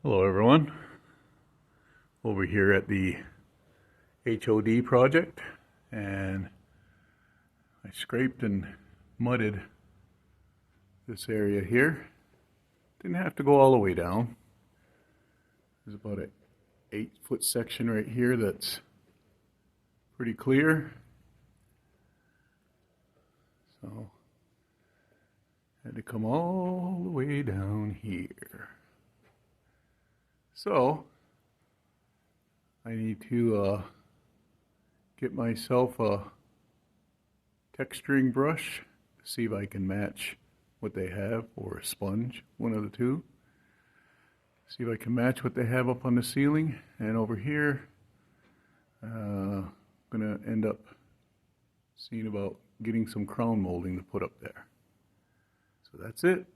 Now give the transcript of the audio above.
Hello everyone, over here at the HOD project, and I scraped and mudded this area here. Didn't have to go all the way down. There's about an 8-foot section right here that's pretty clear. So had to come all the way down here. So I need to get myself a texturing brush to see if I can match what they have, or a sponge, one of the two. See if I can match what they have up on the ceiling. And over here, I'm gonna end up seeing about getting some crown molding to put up there. So that's it.